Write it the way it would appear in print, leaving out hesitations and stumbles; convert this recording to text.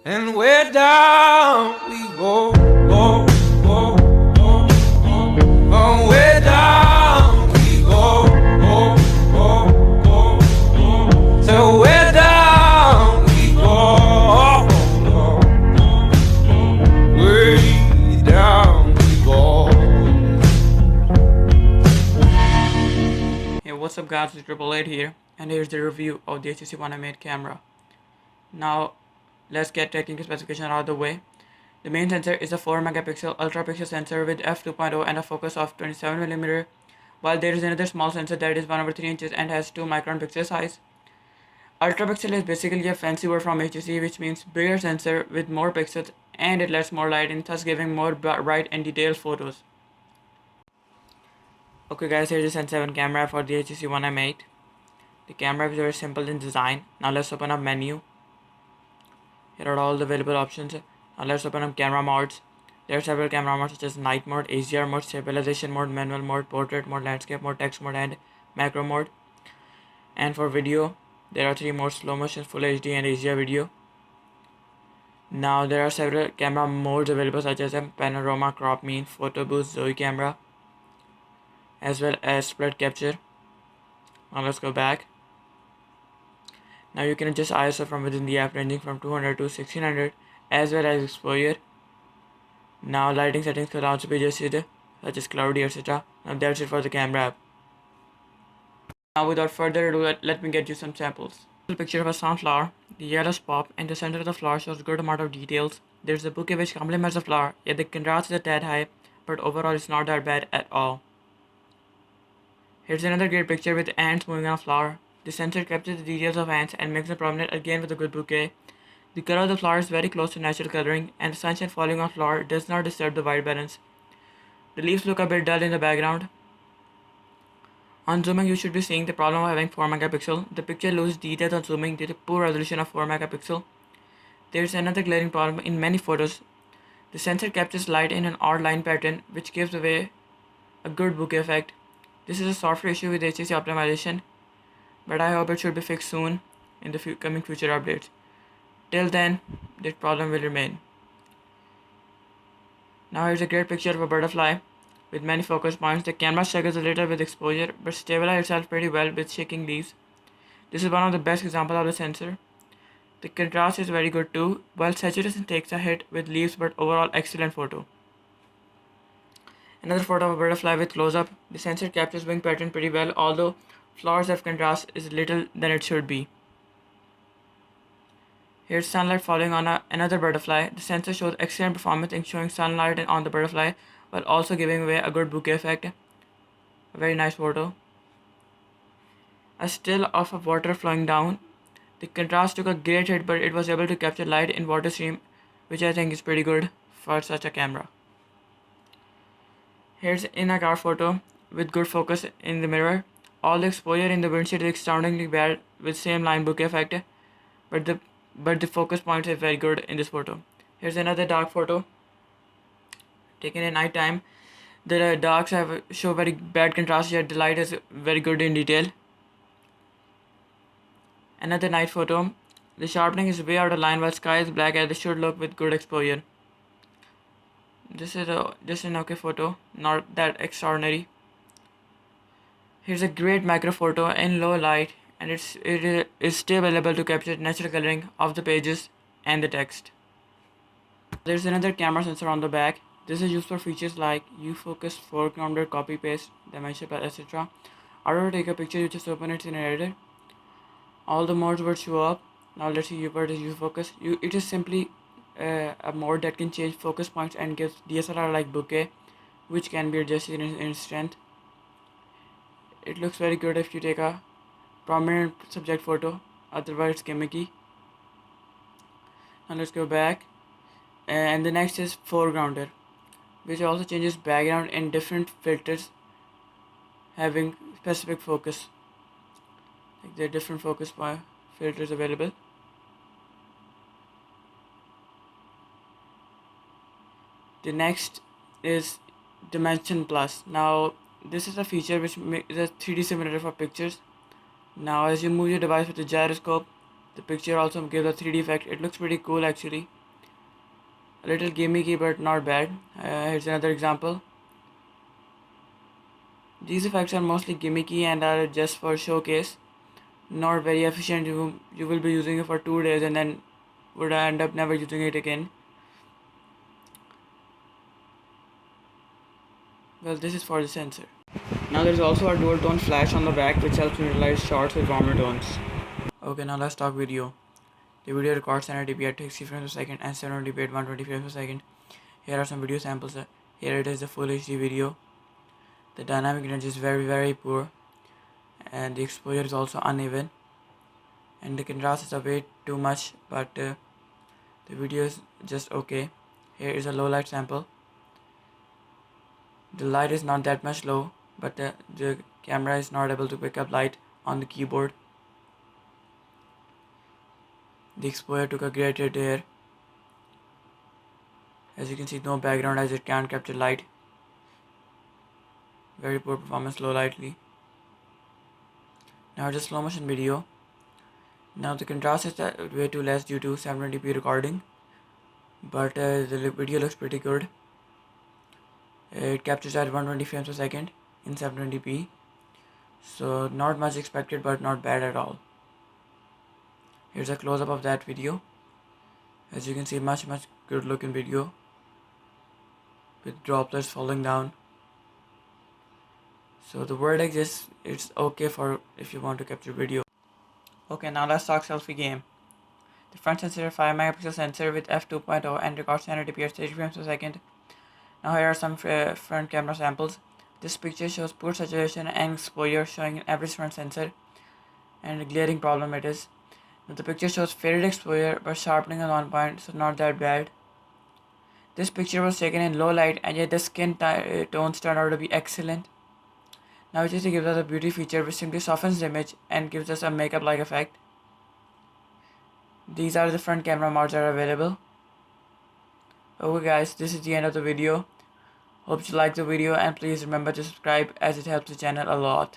And we're down we go, go, go, go, go. Oh, we're down we go, go, go, go, go. So we're down we go, go, way down we go. Hey, what's up guys, it's Triple8 here, and here's the review of the HTC One M8 camera. Now, let's get technical specification out of the way. The main sensor is a 4 megapixel ultra pixel sensor with f2.0 and a focus of 27mm, while there is another small sensor that is 1/3 inches and has 2 micron pixel size. Ultra pixel is basically a fancy word from HTC, which means bigger sensor with more pixels, and it lets more light in, thus giving more bright and detailed photos. Okay guys, here's the Sen 7 camera for the HTC One M8. The camera is very simple in design. Now let's open up menu. Here are all the available options. Now let's open up camera modes. There are several camera modes such as night mode, HDR mode, stabilization mode, manual mode, portrait mode, landscape mode, text mode, and macro mode. And for video, there are 3 modes: slow motion, full HD, and HDR video. Now there are several camera modes available such as panorama, crop, mean, photo boost, Zoe camera, as well as split capture. Now let's go back. Now you can adjust ISO from within the app, ranging from 200 to 1600, as well as exposure. Now lighting settings can also be adjusted, such as cloudy, etc. Now that's it for the camera app. Now without further ado, let me get you some samples. A picture of a sunflower. The yellows pop, and the center of the flower shows a good amount of details. There's a bouquet which complements the flower, yet the contrast is a tad high, but overall it's not that bad at all. Here's another great picture with ants moving on a flower. The sensor captures the details of ants and makes them prominent again with a good bouquet. The color of the flower is very close to natural coloring, and the sunshine falling on flower does not disturb the white balance. The leaves look a bit dull in the background. On zooming, you should be seeing the problem of having 4 megapixel. The picture loses details on zooming due to poor resolution of 4 megapixel. There is another glaring problem in many photos. The sensor captures light in an odd line pattern, which gives away a good bokeh effect. This is a software issue with HTC optimization, but I hope it should be fixed soon in the coming future updates. Till then, this problem will remain. Now here's a great picture of a butterfly with many focus points. The camera struggles a little with exposure, but stabilizes itself pretty well with shaking leaves. This is one of the best examples of the sensor. The contrast is very good too, while saturation takes a hit with leaves, but overall excellent photo. Another photo of a butterfly with close-up. The sensor captures wing pattern pretty well, although flowers have contrast is little than it should be. Here's sunlight falling on another butterfly. The sensor shows excellent performance in showing sunlight on the butterfly, while also giving away a good bokeh effect. A very nice photo. A still of a water flowing down. The contrast took a great hit, but it was able to capture light in water stream, which I think is pretty good for such a camera. Here's in a car photo with good focus in the mirror. All the exposure in the windshield is astoundingly bad with same line bokeh effect, but the focus point is very good in this photo. Here's another dark photo taken at night time. The darks show very bad contrast, yet the light is very good in detail. Another night photo. The sharpening is way out of line while sky is black, as it should look with good exposure. This is just an okay photo, not that extraordinary. Here's a great macro photo in low light, and it is still available to capture natural coloring of the pages and the text. There's another camera sensor on the back. This is used for features like focus, foregrounder, copy paste, dimension, etc. Order to take a picture, you just open it in an editor. All the modes will show up. Now let's see what is focus. It is simply a mode that can change focus points and gives DSLR like bokeh, which can be adjusted in an instant. It looks very good if you take a prominent subject photo, otherwise it's gimmicky. Now let's go back, and the next is foregrounder, which also changes background and different filters having specific focus. Like there are different focus filters available. The next is Dimension Plus. Now this is a feature which is a 3D simulator for pictures. Now as you move your device with the gyroscope, the picture also gives a 3D effect. It looks pretty cool actually. A little gimmicky but not bad. Here's another example. These effects are mostly gimmicky and are just for showcase, not very efficient. You will be using it for 2 days and then would end up never using it again. Well, this is for the sensor. Now there is also a dual tone flash on the back which helps neutralize shots with warmer tones. Okay, now let's talk video. The video records 1080p at 60 frames per second and 720p at 120 frames per second. Here are some video samples. Here it is, the full HD video. The dynamic range is very poor and the exposure is also uneven and the contrast is a bit too much, but the video is just okay. Here is a low light sample. The light is not that much low, but the camera is not able to pick up light on the keyboard. The exposure took a great hit here. As you can see, no background as it can't capture light. Very poor performance, low lightly. Now just slow motion video. Now the contrast is way too less due to 720p recording, but the video looks pretty good. It captures at 120 frames per second in 720p, so not much expected but not bad at all. Here's a close-up of that video. As you can see, much good looking video with droplets falling down. So the verdict is it's okay for if you want to capture video. Okay, now let's talk selfie game. The front sensor is a 5 megapixel sensor with f2.0 and records 1080p at 30 frames per second. Now here are some front camera samples. This picture shows poor saturation and exposure, showing an average front sensor, and a glaring problem it is. Now the picture shows faded exposure but sharpening on 1 point, so not that bad. This picture was taken in low light and yet the skin tones turned out to be excellent. Now HTC gives us a beauty feature which simply softens the image and gives us a makeup like effect. These are the front camera mounts that are available. Okay guys, this is the end of the video. Hope you liked the video and please remember to subscribe as it helps the channel a lot.